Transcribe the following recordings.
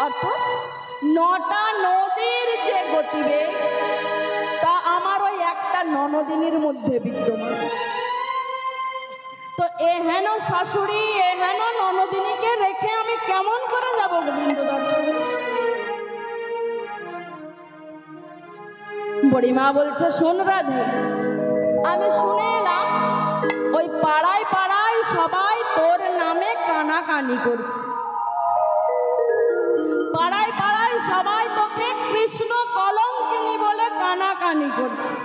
অর্থাৎ 9টা নদীর যে গতিবেগ তা আমার ওই একটা ননদিনীর মধ্যে বিদ্যমান। তো এহেন শাশুড়ি এহেন ননদিনীকে রেখে আমি কেমন করে যাব গোবিন্দ দর্শনে? বুড়িমা বলছে, শোন রাধে, আমি শুনে এলাম ওই পাড়ায় পাড়ায় সবাই তোর নামে কানাকানি করছে, পাড়ায় পাড়ায় সবাই তোকে কৃষ্ণ কলঙ্কিনী বলে কানাকানি করছে।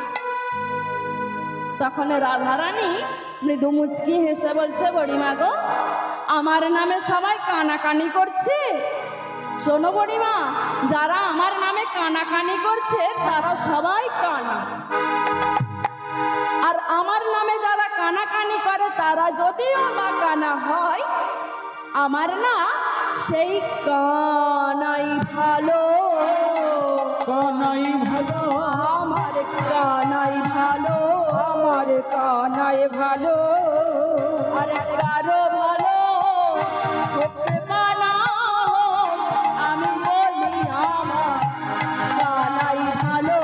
তখন রাধারানী মৃদু মুচকি হেসে বলছে, বুড়িমা গো, আমার নামে সবাই কানাকানি করছে? শোনো বুড়িমা, যারা আমার নামে কানাকানি করছে তারা সবাই কানা, আর আমার নামে যারা কানাকানি করে তারা যদিও বা কানা হয়, আমার না সেই কানাই ভালো, কানাই ভালো, আমার কানাই ভালো, আমার কানাই ভালো, আর কারো ভালো হতে পানা, আমি বলি আমার কানাই ভালো,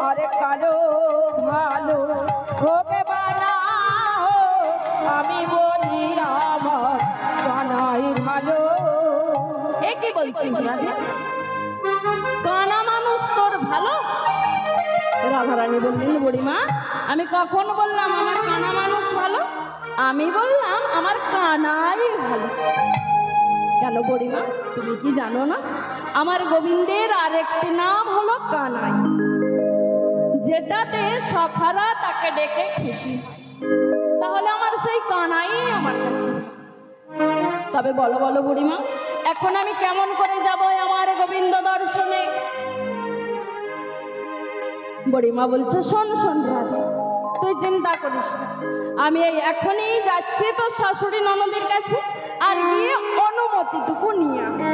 আর কারো ভালো হতে পানা, আমি বলি আমার কানাই ভালো। এ কি বলছিস রাধে? কানা মানুষ তোর ভালো? রাধারানী বললেন, বুড়িমা, আমি কখন বললাম আমার কানা মানুষ ভালো? আমি বললাম আমার কানাই ভালো। কেন বুড়িমা, তুমি কি জানো না আমার গোবিন্দের আরেকটি নাম হলো কানাই, যেটাতে সখারা তাকে ডেকে খুশি। তাহলে আমার সেই কানাই আমার কাছে। তবে বলো বলো বুড়িমা, এখন আমি কেমন করে যাব আমার গোবিন্দ দর্শনে? বুড়িমা বলছে, শোন শোন রাধে, তুই চিন্তা করিস না, আমি এই এখনই যাচ্ছি তোর শাশুড়ি ননদের কাছে, আর গিয়ে অনুমতিটুকু নিয়ে আসবো।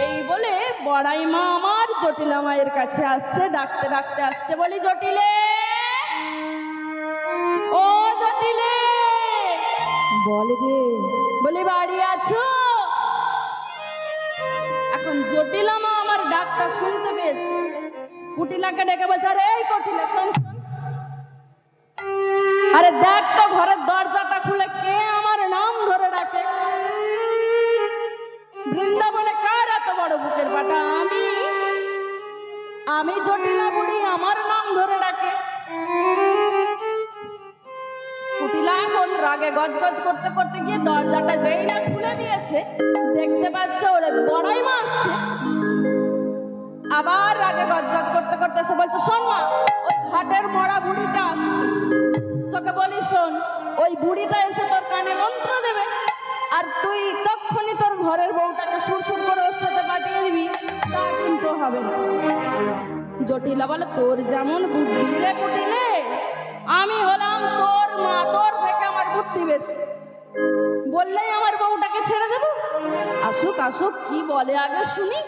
এই বলে বড়াই মা আমার জটিলা মায়ের কাছে আসছে, ডাকতে ডাকতে আসছে। বলি, জটিলে, ও জটিলে। বল রে। বলি, বাড়ি আছো? এখন জটিলা মা আমার ডাকটা শুনতে পেয়েছে, কুটিলাকে ডেকে বলছে, আরে এই কুটিলা, শোন শোন, আরে দেখ তো ঘরের দরজাটা খুলে কে আমার নাম ধরে ডাকে? বৃন্দাবনে কার এত বড় বুকের পাটা? আমি জটিলা বুড়ি, আমার নাম ধরে ডাকে। কুটিলা এখন রাগে গজগজ করতে করতে গিয়ে দরজাটা যেই না খুলে দিয়েছে, দেখতে পাচ্ছে ওরে বড়াই মা আসছে। আবার রাগে গজগজ করতে করতে এসে বলছে, শোন মা, ওই ঘাটের মরা বুড়িটা আসছে, তোকে বলি শোন, ওই বুড়িটা এসে তোর কানে মন্ত্র দেবে, আর তুই তখনই তোর ঘরের বউটাকে সুরসুর করে ওর সাথে পাঠিয়ে দিবি, তা কিন্তু হবে না। জটিলা বলে, তোর যেমন বুদ্ধি রে কুটিলে, আমি হলাম তোর মা, তোর থেকে আমার বুদ্ধি বেশি। বললেই আমার বউটাকে ছেড়ে দেবো? আসুক আসুক, কি বলে আগে শুনি।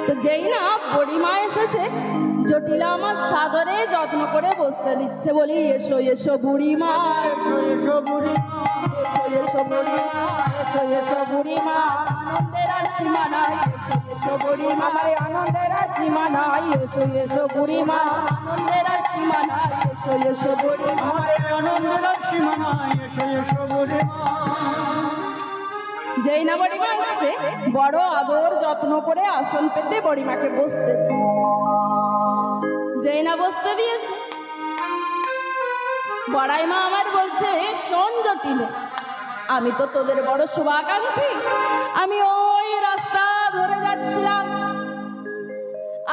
তো যেই না বুড়িমা এসেছে, জটিলা আমার সাদরে যত্ন করে বসতে দিচ্ছে। বলি, এসো এসো বুড়িমা, এসো এসো বুড়িমা, এসো এসো বুড়িমা, এসো এসো বুড়িমা, আনন্দের আর সীমা নাই, এসো এসো বুড়িমা, আনন্দের আর সীমা নাই, এসো এসো বুড়িমা, আনন্দের আর সীমা নাই, এসো এসো বুড়িমা, আনন্দের আর সীমা নাই, এসো এসো বুড়িমা। যেই না বুড়িমা এসছে, বড় আদর যত্ন করে আসন পেতে বুড়িমাকে বসতে দিয়েছে। যেই না বসতে দিয়েছে, বড়াই মা আমার বলছে, শোন জটিলে, আমি তো তোদের বড় শুভাকাঙ্ক্ষী, আমি ওই রাস্তা ধরে যাচ্ছিলাম,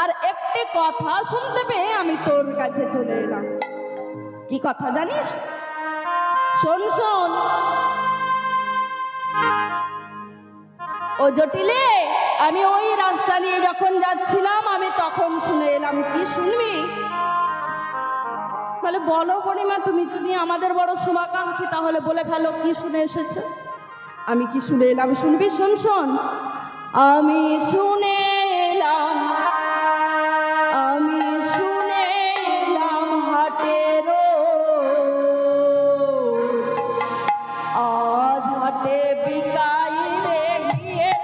আর একটি কথা শুনতে পেয়ে আমি তোর কাছে চলে এলাম। কি কথা জানিস? শোন শোন। ও জটিলে, আমি ওই রাস্তা নিয়ে যখন যাচ্ছিলাম, আমি তখন শুনে এলাম। কি শুনবি? বলে, বলো বুড়িমা, তুমি যদি আমাদের বড় শুভাকাঙ্ক্ষী তাহলে বলে ফেলো, কি শুনে এসেছে? আমি কি শুনে এলাম শুনবি? শোন শোন। আমি শুনে এলাম, আমি শুনে এলাম হাটেরও, আজ হাটে বিকাইলে ঘিয়ের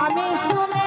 আমি শুনে